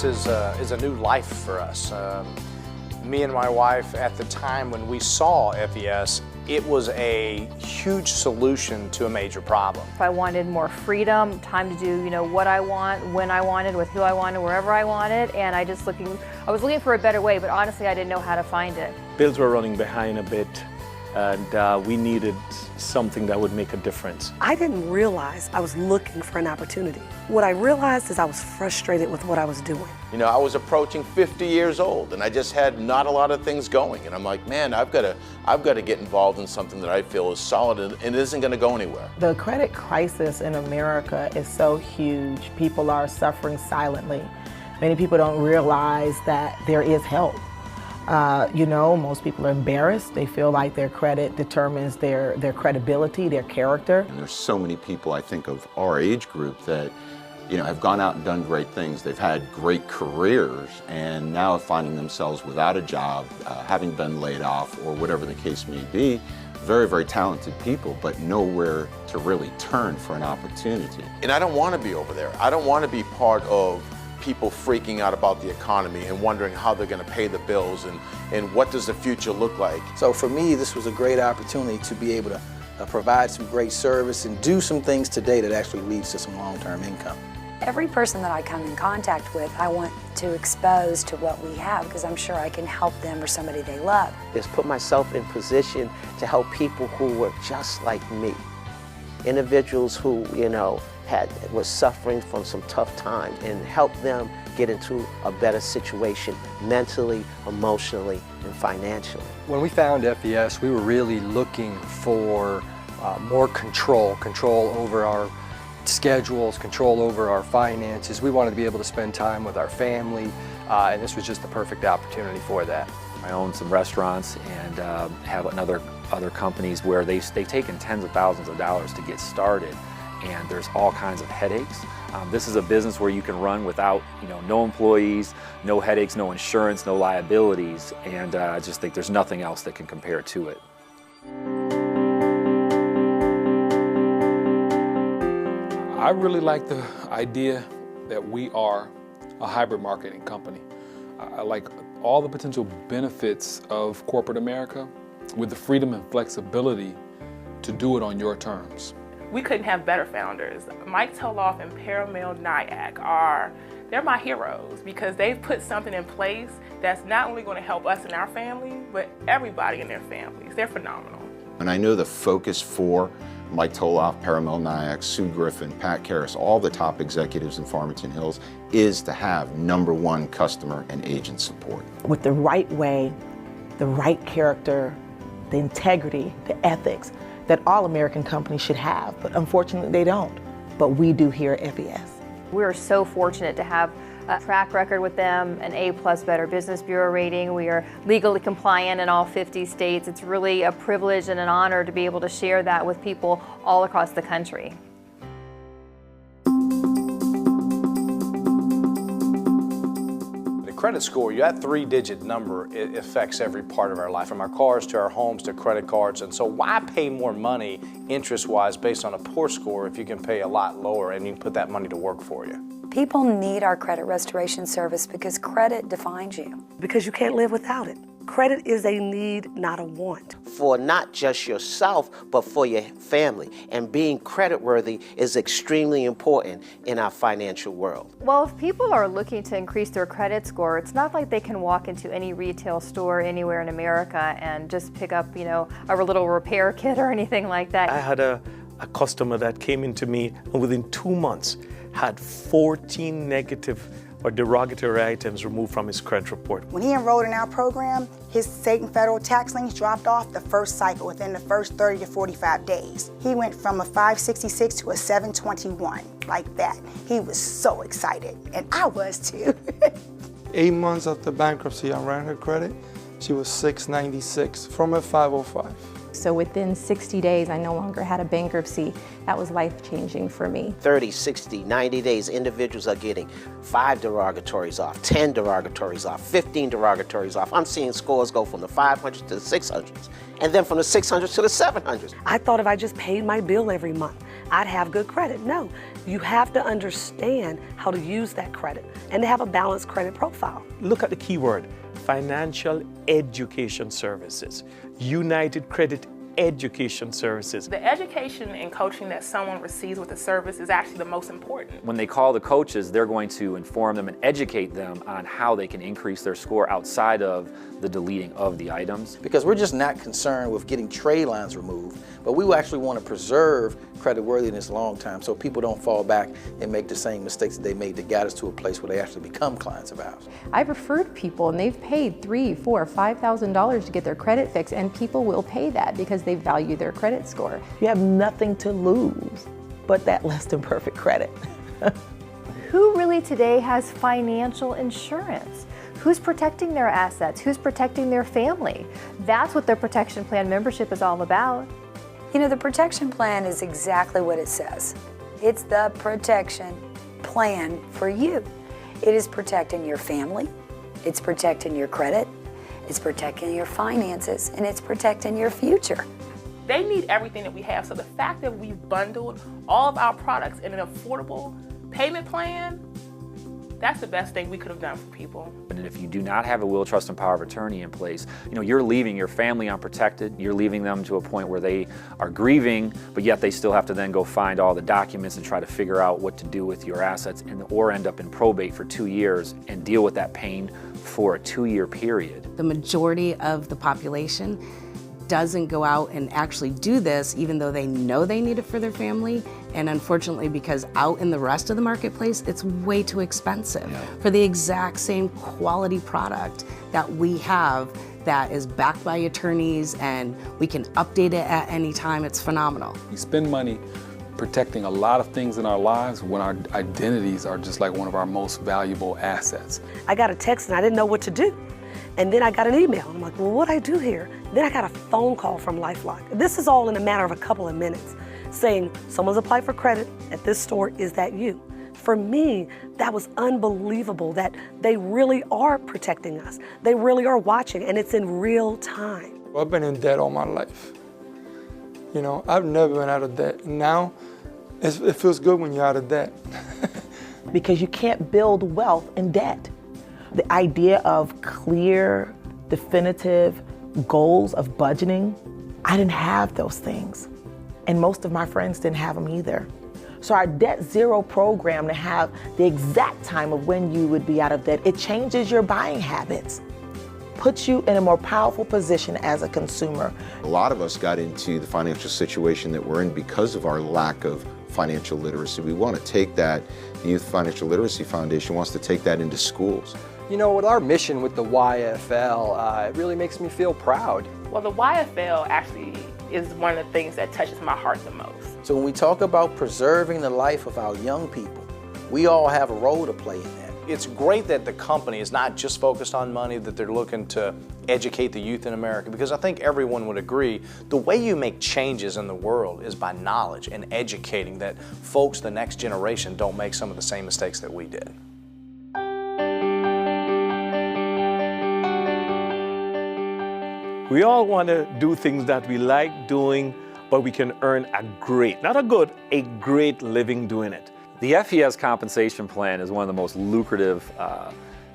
FES is a new life for us. Me and my wife, at the time when we saw FES, it was a huge solution to a major problem. If I wanted more freedom, time to do what I want, when I wanted, with who I wanted, wherever I wanted, and I was looking for a better way, but honestly I didn't know how to find it. Bills were running behind a bit, and we needed something that would make a difference. I didn't realize I was looking for an opportunity. What I realized is I was frustrated with what I was doing. You know, I was approaching 50 years old and I just had not a lot of things going. And I'm like, man, I've got to get involved in something that I feel is solid and it isn't going to go anywhere. The credit crisis in America is so huge. People are suffering silently. Many people don't realize that there is help. Most people are embarrassed. They feel like their credit determines their credibility, their character. And there's so many people, I think, of our age group that, have gone out and done great things. They've had great careers and now are finding themselves without a job, having been laid off or whatever the case may be. Very, very talented people, but nowhere to really turn for an opportunity. And I don't want to be over there. I don't want to be part of people freaking out about the economy and wondering how they're going to pay the bills and what does the future look like. So for me, this was a great opportunity to be able to provide some great service and do some things today that actually leads to some long-term income. Every person that I come in contact with, I want to expose to what we have because I'm sure I can help them or somebody they love. Is put myself in position to help people who were just like me. Individuals who, was suffering from some tough times and help them get into a better situation mentally, emotionally, and financially. When we found FES, we were really looking for more control over our schedules, control over our finances. We wanted to be able to spend time with our family, and this was just the perfect opportunity for that. I own some restaurants and have other companies where they've taken tens of thousands of dollars to get started, and there's all kinds of headaches. This is a business where you can run without, no employees, no headaches, no insurance, no liabilities, and I just think there's nothing else that can compare to it. I really like the idea that we are a hybrid marketing company. I like all the potential benefits of corporate America with the freedom and flexibility to do it on your terms. We couldn't have better founders. Mike Toloff and Paramel Nyack they're my heroes because they've put something in place that's not only going to help us and our family, but everybody in their families. They're phenomenal. And I know the focus for Mike Toloff, Paramel Nyack, Sue Griffin, Pat Karras, all the top executives in Farmington Hills is to have #1 customer and agent support. With the right way, the right character, the integrity, the ethics that all American companies should have, but unfortunately they don't. But we do here at FES. We are so fortunate to have a track record with them, an A+ Better Business Bureau rating. We are legally compliant in all 50 states. It's really a privilege and an honor to be able to share that with people all across the country. Credit score, that 3-digit number, it affects every part of our life, from our cars to our homes to credit cards. And so why pay more money interest-wise based on a poor score if you can pay a lot lower and you can put that money to work for you? People need our credit restoration service because credit defines you. Because you can't live without it. Credit is a need, not a want. For not just yourself, but for your family. And being creditworthy is extremely important in our financial world. Well, if people are looking to increase their credit score, it's not like they can walk into any retail store anywhere in America and just pick up, a little repair kit or anything like that. I had a customer that came into me and within 2 months had 14 negative or derogatory items removed from his credit report. When he enrolled in our program, his state and federal tax liens dropped off the first cycle within the first 30 to 45 days. He went from a 566 to a 721, like that. He was so excited, and I was too. 8 months after bankruptcy, I ran her credit. She was 696 from a 505. So within 60 days, I no longer had a bankruptcy. That was life-changing for me. 30, 60, 90 days, individuals are getting 5 derogatories off, 10 derogatories off, 15 derogatories off. I'm seeing scores go from the 500s to the 600s, and then from the 600s to the 700s. I thought if I just paid my bill every month, I'd have good credit. No, you have to understand how to use that credit and to have a balanced credit profile. Look at the key word, financial education services, United Credit Education Services. The education and coaching that someone receives with the service is actually the most important. When they call the coaches, they're going to inform them and educate them on how they can increase their score outside of the deleting of the items. Because we're just not concerned with getting trade lines removed, but we actually want to preserve creditworthiness long term so people don't fall back and make the same mistakes that they made that got us to a place where they actually become clients of ours. I've referred people and they've paid $3,000, $4,000, $5,000 to get their credit fixed, and people will pay that because they value their credit score. You have nothing to lose but that less than perfect credit. Who really today has financial insurance? Who's protecting their assets? Who's protecting their family? That's what the protection plan membership is all about. You know, the protection plan is exactly what it says. It's the protection plan for you. It is protecting your family, it's protecting your credit, it's protecting your finances, and it's protecting your future. They need everything that we have, so the fact that we've bundled all of our products in an affordable payment plan, that's the best thing we could have done for people. And if you do not have a will, trust, and power of attorney in place, you know, you're leaving your family unprotected. You're leaving them to a point where they are grieving, but yet they still have to then go find all the documents and try to figure out what to do with your assets, or end up in probate for 2 years and deal with that pain for a 2-year period. The majority of the population doesn't go out and actually do this, even though they know they need it for their family. And unfortunately, because out in the rest of the marketplace, it's way too expensive for the exact same quality product that we have that is backed by attorneys and we can update it at any time. It's phenomenal. We spend money protecting a lot of things in our lives when our identities are just like one of our most valuable assets. I got a text and I didn't know what to do. And then I got an email. I'm like, well, what do I do here? Then I got a phone call from LifeLock. This is all in a matter of a couple of minutes, saying someone's applied for credit at this store. Is that you? For me, that was unbelievable that they really are protecting us. They really are watching, and it's in real time. I've been in debt all my life. You know, I've never been out of debt. Now, it feels good when you're out of debt. Because you can't build wealth in debt. The idea of clear, definitive goals of budgeting, I didn't have those things. And most of my friends didn't have them either. So our Debt Zero program, to have the exact time of when you would be out of debt, it changes your buying habits, puts you in a more powerful position as a consumer. A lot of us got into the financial situation that we're in because of our lack of financial literacy. We want to take that, the Youth Financial Literacy Foundation wants to take that into schools. You know, with our mission with the YFL, it really makes me feel proud. Well, the YFL actually is one of the things that touches my heart the most. So when we talk about preserving the life of our young people, we all have a role to play in that. It's great that the company is not just focused on money, that they're looking to educate the youth in America, because I think everyone would agree the way you make changes in the world is by knowledge and educating that folks, the next generation, don't make some of the same mistakes that we did. We all want to do things that we like doing, but we can earn a great, not a good, a great living doing it. The FES compensation plan is one of the most lucrative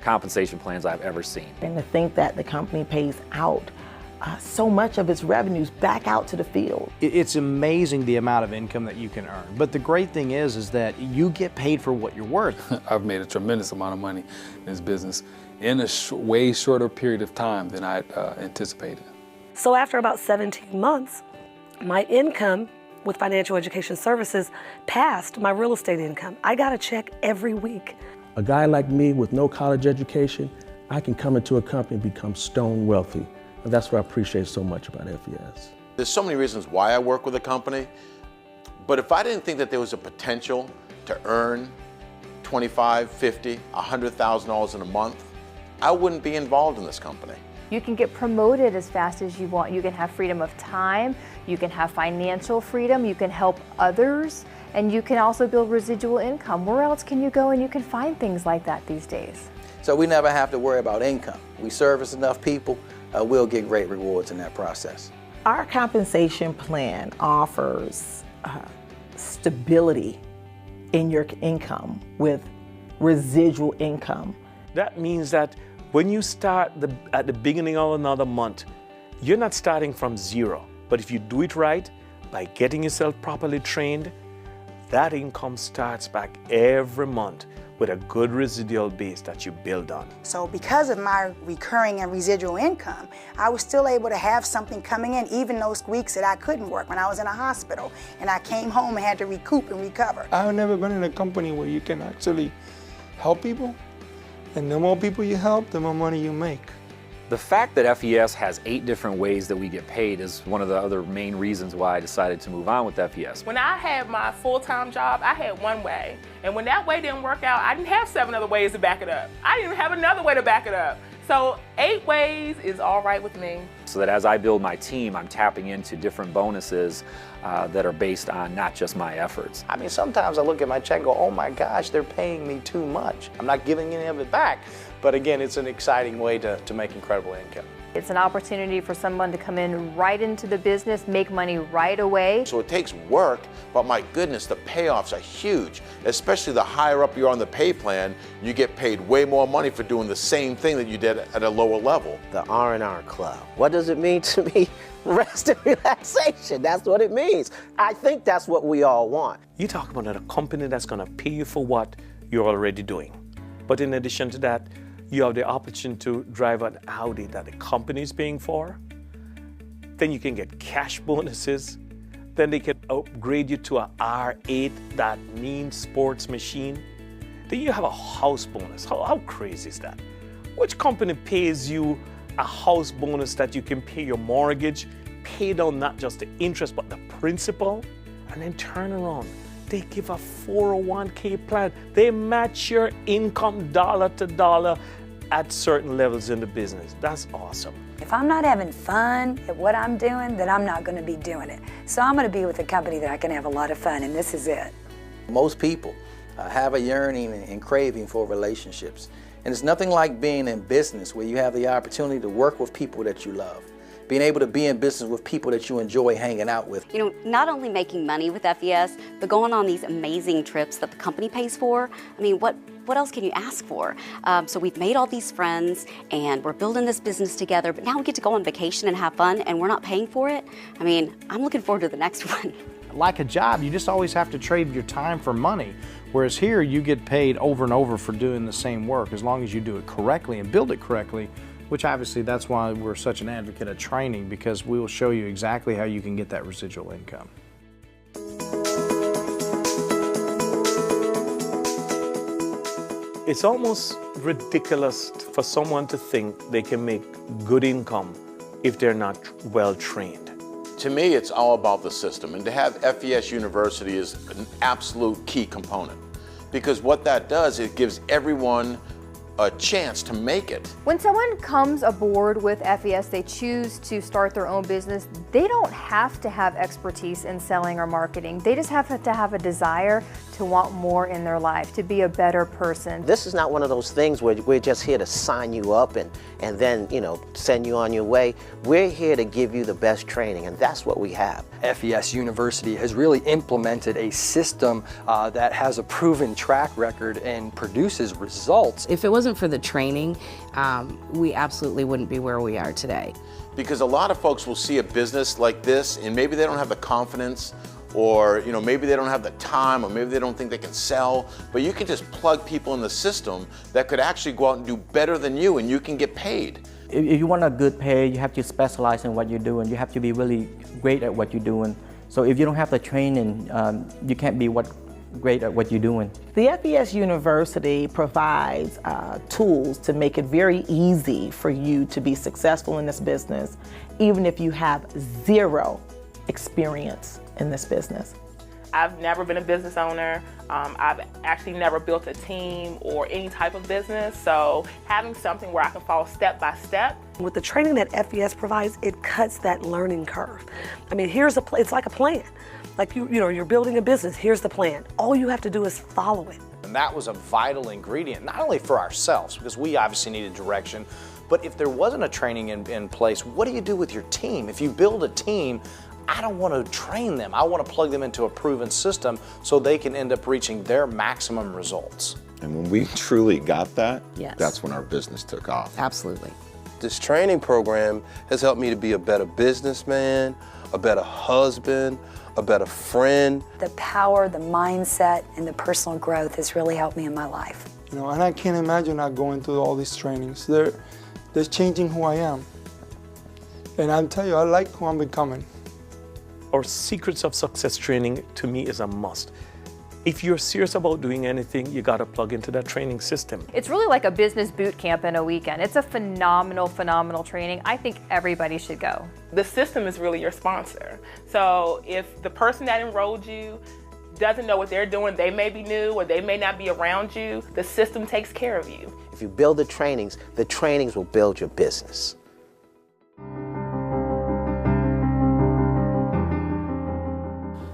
compensation plans I've ever seen. And to think that the company pays out so much of its revenues back out to the field. It's amazing the amount of income that you can earn. But the great thing is that you get paid for what you're worth. I've made a tremendous amount of money in this business in a way shorter period of time than I anticipated. So after about 17 months, my income with financial education services passed my real estate income. I got a check every week. A guy like me with no college education, I can come into a company and become stone wealthy. And that's what I appreciate so much about FES. There's so many reasons why I work with a company, but if I didn't think that there was a potential to earn $25,000, $50,000, $100,000 in a month, I wouldn't be involved in this company. You can get promoted as fast as you want. You can have freedom of time, you can have financial freedom, you can help others, and you can also build residual income. Where else can you go and you can find things like that these days? So we never have to worry about income. We service enough people, we'll get great rewards in that process. Our compensation plan offers stability in your income with residual income. That means that when you start at the beginning of another month, you're not starting from zero. But if you do it right, by getting yourself properly trained, that income starts back every month with a good residual base that you build on. So because of my recurring and residual income, I was still able to have something coming in even those weeks that I couldn't work when I was in a hospital and I came home and had to recoup and recover. I've never been in a company where you can actually help people, and the more people you help, the more money you make. The fact that FES has 8 different ways that we get paid is one of the other main reasons why I decided to move on with FES. When I had my full-time job, I had one way. And when that way didn't work out, I didn't have 7 other ways to back it up. I didn't even have another way to back it up. So 8 ways is all right with me. So that as I build my team, I'm tapping into different bonuses that are based on not just my efforts. I mean, sometimes I look at my check and go, oh my gosh, they're paying me too much. I'm not giving any of it back. But again, it's an exciting way to make incredible income. It's an opportunity for someone to come in right into the business, make money right away. So it takes work, but my goodness, the payoffs are huge. Especially the higher up you're on the pay plan, you get paid way more money for doing the same thing that you did at a lower level. The R&R Club. What does it mean to me? Rest and relaxation. That's what it means. I think that's what we all want. You talk about a company that's going to pay you for what you're already doing. But in addition to that, you have the option to drive an Audi that the company is paying for. Then you can get cash bonuses. Then they can upgrade you to a R8, that mean sports machine. Then you have a house bonus. How crazy is that? Which company pays you a house bonus that you can pay your mortgage, pay down not just the interest but the principal, and then turn around? They give a 401k plan. They match your income dollar to dollar at certain levels in the business. That's awesome. If I'm not having fun at what I'm doing, then I'm not going to be doing it. So I'm going to be with a company that I can have a lot of fun, and this is it. Most people have a yearning and craving for relationships. And it's nothing like being in business where you have the opportunity to work with people that you love. Being able to be in business with people that you enjoy hanging out with. You know, not only making money with FES, but going on these amazing trips that the company pays for. I mean, what else can you ask for? So we've made all these friends and we're building this business together, but now we get to go on vacation and have fun and we're not paying for it. I mean, I'm looking forward to the next one. Like a job, you just always have to trade your time for money. Whereas here, you get paid over and over for doing the same work as long as you do it correctly and build it correctly, which obviously that's why we're such an advocate of training, because we will show you exactly how you can get that residual income. It's almost ridiculous for someone to think they can make good income if they're not well trained. To me, it's all about the system, and to have FES University is an absolute key component, because what that does, it gives everyone a chance to make it. When someone comes aboard with FES, they choose to start their own business, they don't have to have expertise in selling or marketing. They just have to have a desire to want more in their life, to be a better person. This is not one of those things where we're just here to sign you up and then, you know, send you on your way. We're here to give you the best training, and that's what we have. FES University has really implemented a system that has a proven track record and produces results. If it wasn't for the training, we absolutely wouldn't be where we are today. Because a lot of folks will see a business like this and maybe they don't have the confidence, or maybe they don't have the time, or maybe they don't think they can sell, but you can just plug people in the system that could actually go out and do better than you, and you can get paid. If you want a good pay, you have to specialize in what you're doing. You have to be really great at what you're doing. So if you don't have the training, you can't be great at what you're doing. The FES University provides tools to make it very easy for you to be successful in this business, even if you have zero experience in this business. I've never been a business owner. I've actually never built a team or any type of business, so having something where I can follow step by step. With the training that FES provides, it cuts that learning curve. I mean, it's like a plan. Like you're building a business, here's the plan. All you have to do is follow it. And that was a vital ingredient, not only for ourselves, because we obviously needed direction, but if there wasn't a training in place, what do you do with your team? If you build a team, I don't want to train them. I want to plug them into a proven system so they can end up reaching their maximum results. And when we truly got that, Yes. that's when our business took off. Absolutely. This training program has helped me to be a better businessman, a better husband, a better friend. The power, the mindset, and the personal growth has really helped me in my life. You know, and I can't imagine not going through all these trainings. They're changing who I am. And I'll tell you, I like who I'm becoming. Our Secrets of Success training, to me, is a must. If you're serious about doing anything, you gotta plug into that training system. It's really like a business boot camp in a weekend. It's a phenomenal, phenomenal training. I think everybody should go. The system is really your sponsor. So if the person that enrolled you doesn't know what they're doing, they may be new or they may not be around you, the system takes care of you. If you build the trainings will build your business.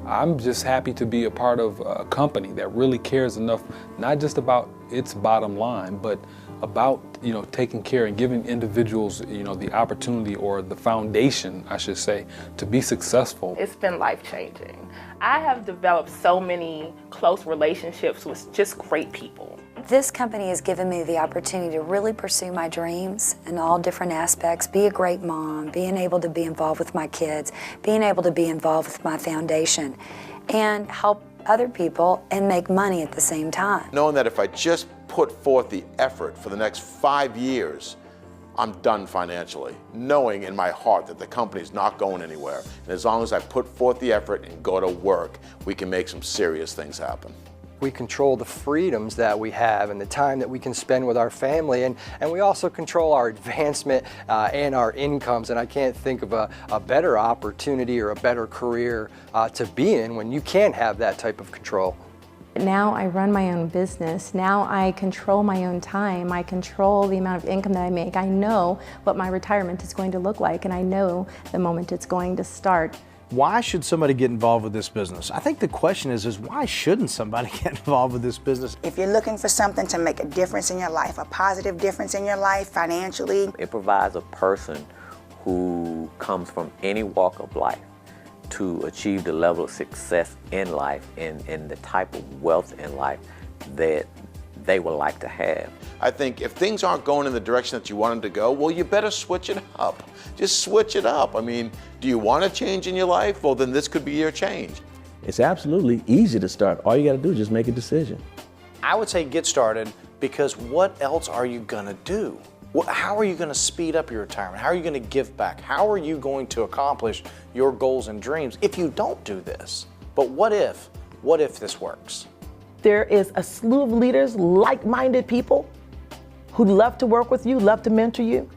I'm just happy to be a part of a company that really cares enough, not just about its bottom line, but about, taking care and giving individuals, the opportunity or the foundation, I should say, to be successful. It's been life-changing. I have developed so many close relationships with just great people. This company has given me the opportunity to really pursue my dreams in all different aspects, be a great mom, being able to be involved with my kids, being able to be involved with my foundation, and help other people and make money at the same time. Knowing that if I just put forth the effort for the next 5 years, I'm done financially. Knowing in my heart that the company's not going anywhere. And as long as I put forth the effort and go to work, we can make some serious things happen. We control the freedoms that we have and the time that we can spend with our family, and we also control our advancement and our incomes. And I can't think of a better opportunity or a better career to be in when you can have that type of control. Now I run my own business. Now I control my own time. I control the amount of income that I make. I know what my retirement is going to look like, and I know the moment it's going to start. Why should somebody get involved with this business? I think the question is why shouldn't somebody get involved with this business? If you're looking for something to make a difference in your life, a positive difference in your life financially. It provides a person who comes from any walk of life to achieve the level of success in life and the type of wealth in life that they would like to have. I think if things aren't going in the direction that you want them to go, well, you better switch it up. Just switch it up. I mean, do you want a change in your life? Well, then this could be your change. It's absolutely easy to start. All you got to do is just make a decision. I would say get started, because what else are you going to do? How are you going to speed up your retirement? How are you going to give back? How are you going to accomplish your goals and dreams if you don't do this? But what if this works? There is a slew of leaders, like-minded people who love to work with you, love to mentor you.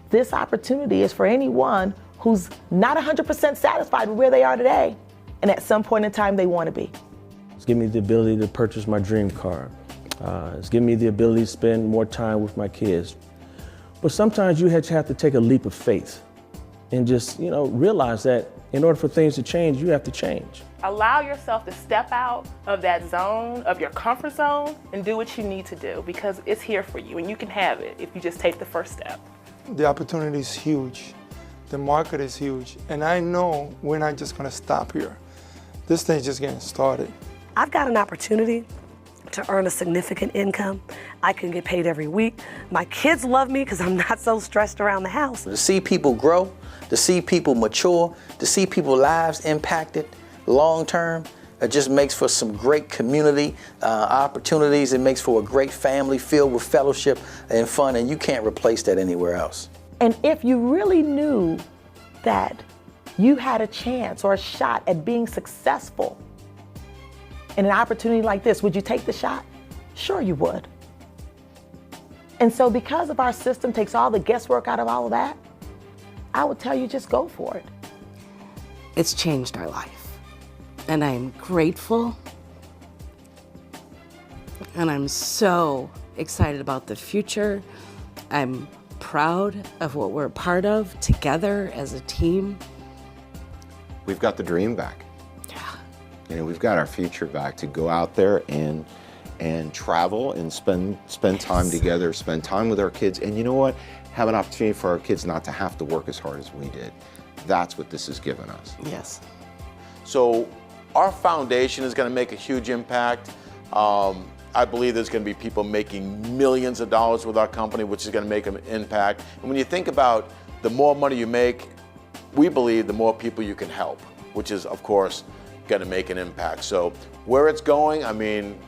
This opportunity is for anyone who's not 100% satisfied with where they are today, and at some point in time they want to be. It's given me the ability to purchase my dream car. It's given me the ability to spend more time with my kids. But sometimes you have to take a leap of faith and just, realize that in order for things to change, you have to change. Allow yourself to step out of that zone, of your comfort zone, and do what you need to do, because it's here for you and you can have it if you just take the first step. The opportunity is huge. The market is huge. And I know we're not just going to stop here. This thing's just getting started. I've got an opportunity to earn a significant income. I can get paid every week. My kids love me because I'm not so stressed around the house. To see people grow, to see people mature, to see people's lives impacted long term, it just makes for some great community opportunities. It makes for a great family filled with fellowship and fun, and you can't replace that anywhere else. And if you really knew that you had a chance or a shot at being successful in an opportunity like this, would you take the shot? Sure you would. And so because of our system takes all the guesswork out of all of that, I would tell you just go for it. It's changed our life. And I am grateful. And I'm so excited about the future. I'm proud of what we're a part of together as a team. We've got the dream back. We've got our future back to go out there and travel and spend time together, spend time with our kids. And you know what? Have an opportunity for our kids not to have to work as hard as we did. That's what this has given us. Yes. So our foundation is going to make a huge impact. I believe there's going to be people making millions of dollars with our company, which is going to make an impact. And when you think about the more money you make, we believe the more people you can help, which is, of course, going to make an impact. So where it's going, I mean,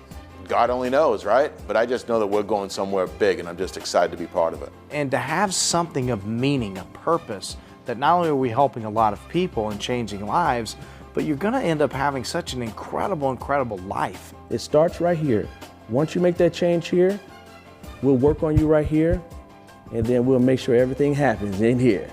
God only knows, right? But I just know that we're going somewhere big, and I'm just excited to be part of it. And to have something of meaning, a purpose, that not only are we helping a lot of people and changing lives, but you're going to end up having such an incredible, incredible life. It starts right here. Once you make that change here, we'll work on you right here, and then we'll make sure everything happens in here.